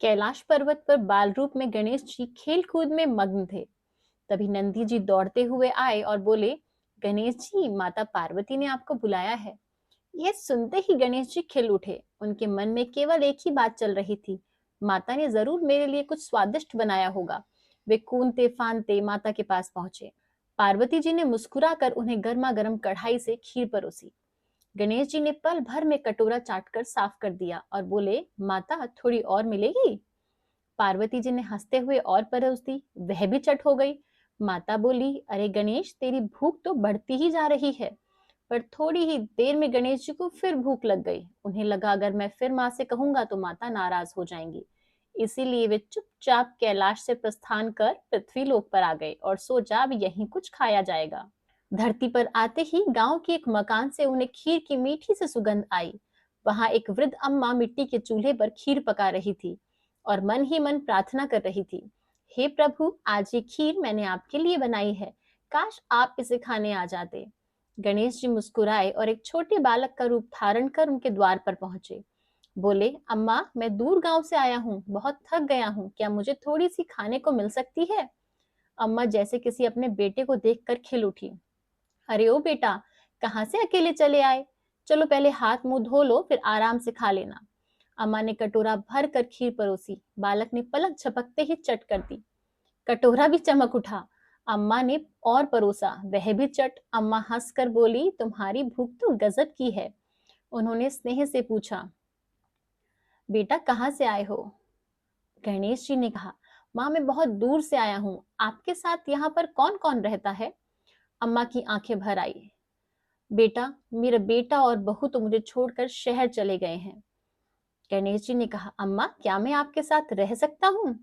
कैलाश पर्वत पर बाल रूप में गणेश जी खेल कूद में मग्न थे। तभी नंदी जी दौड़ते हुए आए और बोले, गणेश जी, माता पार्वती ने आपको बुलाया है। यह सुनते ही गणेश जी खिल उठे। उनके मन में केवल एक ही बात चल रही थी, माता ने जरूर मेरे लिए कुछ स्वादिष्ट बनाया होगा। वे कूदते फांदते माता के पास पहुंचे। पार्वती जी ने मुस्कुराकर उन्हें गर्मा गर्म कढ़ाई से खीर परोसी। गणेश जी ने पल भर में कटोरा चाटकर साफ कर दिया और बोले, माता थोड़ी और मिलेगी? पार्वती जी ने हंसते हुए और परोस दी। वह भी चट हो गई। माता बोली, अरे गणेश, तेरी भूख तो बढ़ती ही जा रही है। पर थोड़ी ही देर में गणेश जी को फिर भूख लग गई। उन्हें लगा अगर मैं फिर माँ से कहूंगा तो माता नाराज हो जाएंगी। इसीलिए वे चुपचाप कैलाश से प्रस्थान कर पृथ्वी लोक पर आ गए और सोचा अब यहीं कुछ खाया जाएगा। धरती पर आते ही गांव के एक मकान से उन्हें खीर की मीठी सी सुगंध आई। वहां एक वृद्ध अम्मा मिट्टी के चूल्हे पर खीर पका रही थी और मन ही मन प्रार्थना कर रही थी, हे प्रभु, आज ये खीर मैंने आपके लिए बनाई है। काश आप इसे खाने आ जाते। गणेश जी मुस्कुराए और एक छोटे बालक का रूप धारण कर उनके द्वार पर पहुंचे। बोले, अम्मा, मैं दूर गांव से आया हूँ, बहुत थक गया हूँ, क्या मुझे थोड़ी सी खाने को मिल सकती है? अम्मा जैसे किसी अपने बेटे को देखकर खिल उठी। अरे ओ बेटा, कहाँ से अकेले चले आए? चलो पहले हाथ मुंह धो लो, फिर आराम से खा लेना। अम्मा ने कटोरा भर कर खीर परोसी। बालक ने पलक झपकते ही चट कर दी। कटोरा भी चमक उठा। अम्मा ने और परोसा, वह भी चट। अम्मा हंसकर बोली, तुम्हारी भूख तो गजब की है। उन्होंने स्नेह से पूछा, बेटा कहाँ से आए हो? गणेश जी ने कहा, माँ मैं बहुत दूर से आया हूँ। आपके साथ यहाँ पर कौन कौन रहता है? अम्मा की आंखें भर आई। बेटा, मेरा बेटा और बहू तो मुझे छोड़कर शहर चले गए हैं। गणेश जी ने कहा, अम्मा क्या मैं आपके साथ रह सकता हूँ?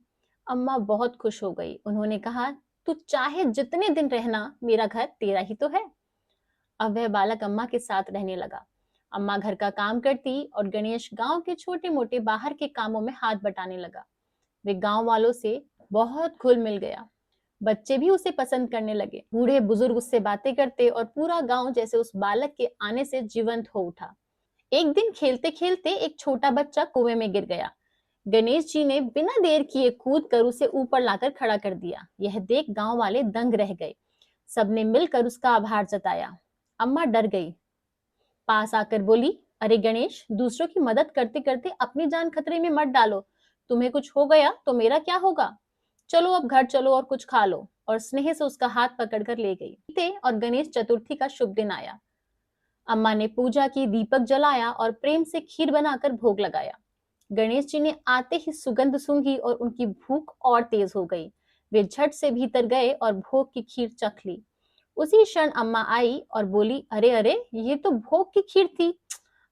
अम्मा बहुत खुश हो गई। उन्होंने कहा, तू चाहे जितने दिन रहना, मेरा घर तेरा ही तो है। अब वह बालक अम्मा के साथ रहने लगा। अम्मा घर का काम करती और गणेश गांव के छोटे मोटे बाहर के कामों में हाथ बटाने लगा। वे गांव वालों से बहुत घुल मिल गया। बच्चे भी उसे पसंद करने लगे। बूढ़े बुजुर्ग उससे बातें करते और पूरा गांव जैसे उस बालक के आने से जीवंत हो उठा। एक दिन खेलते खेलते एक छोटा बच्चा कुएं में गिर गया। गणेश जी ने बिना देर किए कूद कर उसे ऊपर लाकर खड़ा कर दिया। यह देख गांव वाले दंग रह गए। सबने मिलकर उसका आभार जताया। अम्मा डर गई। पास आकर बोली, अरे गणेश, दूसरों की मदद करते करते अपनी जान खतरे में मत डालो। तुम्हें कुछ हो गया तो मेरा क्या होगा? चलो अब घर चलो और कुछ खा लो। और स्नेह से उसका हाथ पकड़कर ले गई। और गणेश चतुर्थी का शुभ दिन आया। अम्मा ने पूजा की, दीपक जलाया और प्रेम से खीर बनाकर भोग लगाया। गणेश जी ने आते ही सुगंध सूंघी और उनकी भूख और तेज हो गई। वे झट से भीतर गए और भोग की खीर चख ली। उसी क्षण अम्मा आई और बोली, अरे अरे, ये तो भोग की खीर थी।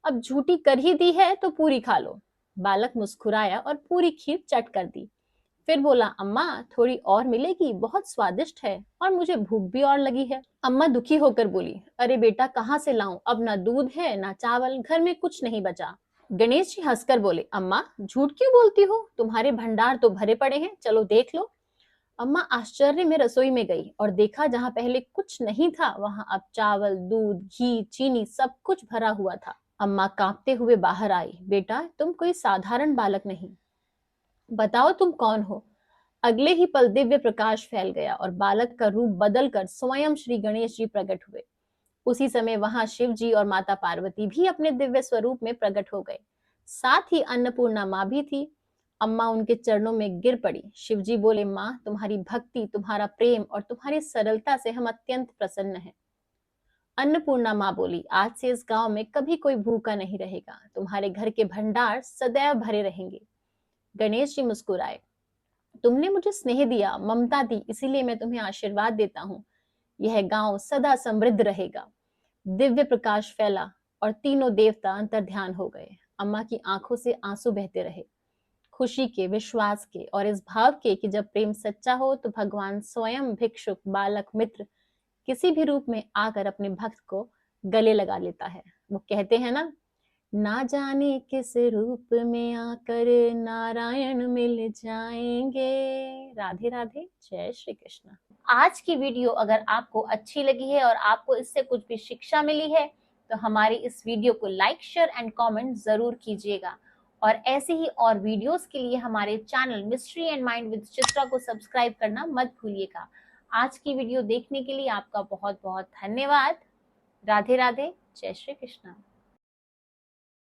अब झूठी कर ही दी है तो पूरी खा लो। बालक मुस्कुराया और पूरी खीर चट कर दी। फिर बोला, अम्मा थोड़ी और मिलेगी, बहुत स्वादिष्ट है और मुझे भूख भी और लगी है। अम्मा दुखी होकर बोली, अरे बेटा, कहाँ से लाऊं? अब ना दूध है ना चावल, घर में कुछ नहीं बचा। गणेश जी हंसकर बोले, अम्मा झूठ क्यों बोलती हो? तुम्हारे भंडार तो भरे पड़े हैं, चलो देख लो। अम्मा आश्चर्य में रसोई में गई और देखा जहां पहले कुछ नहीं था, वहां अब चावल, दूध, घी, चीनी सब कुछ भरा हुआ था। अम्मा कांपते हुए बाहर आई। बेटा, तुम कोई साधारण बालक नहीं, बताओ तुम कौन हो? अगले ही पल दिव्य प्रकाश फैल गया और बालक का रूप बदलकर स्वयं श्री गणेश जी प्रकट हुए। उसी समय वहां शिव जी और माता पार्वती भी अपने दिव्य स्वरूप में प्रकट हो गए। साथ ही अन्नपूर्णा माँ भी थी। अम्मा उनके चरणों में गिर पड़ी। शिव जी बोले, माँ, तुम्हारी भक्ति, तुम्हारा प्रेम और तुम्हारी सरलता से हम अत्यंत प्रसन्न हैं। अन्नपूर्णा माँ बोली, आज से इस गांव में कभी कोई भूखा नहीं रहेगा। तुम्हारे घर के भंडार सदैव भरे रहेंगे। गणेश जी मुस्कुराए। तुमने मुझे स्नेह दिया, ममता दी, इसीलिए मैं तुम्हें आशीर्वाद देता हूँ। यह गांव सदा समृद्ध रहेगा। दिव्य प्रकाश फैला और तीनों देवता अंतर्ध्यान हो गए। अम्मा की आंखों से आंसू बहते रहे, खुशी के, विश्वास के और इस भाव के कि जब प्रेम सच्चा हो तो भगवान स्वयं भिक्षुक, बालक, मित्र किसी भी रूप में आकर अपने भक्त को गले लगा लेता है। वो कहते हैं ना जाने किस रूप में आकर नारायण मिल जाएंगे। राधे राधे, जय श्री कृष्ण। आज की वीडियो अगर आपको अच्छी लगी है और आपको इससे कुछ भी शिक्षा मिली है तो हमारी इस वीडियो को लाइक, शेयर एंड कमेंट जरूर कीजिएगा। और ऐसे ही और वीडियोस के लिए हमारे channel mystery and mind with Chitra को सब्सक्राइब करना मत भूलिएगा। आज की वीडियो देखने के लिए आपका बहुत बहुत धन्यवाद। राधे राधे, जय श्री कृष्णा।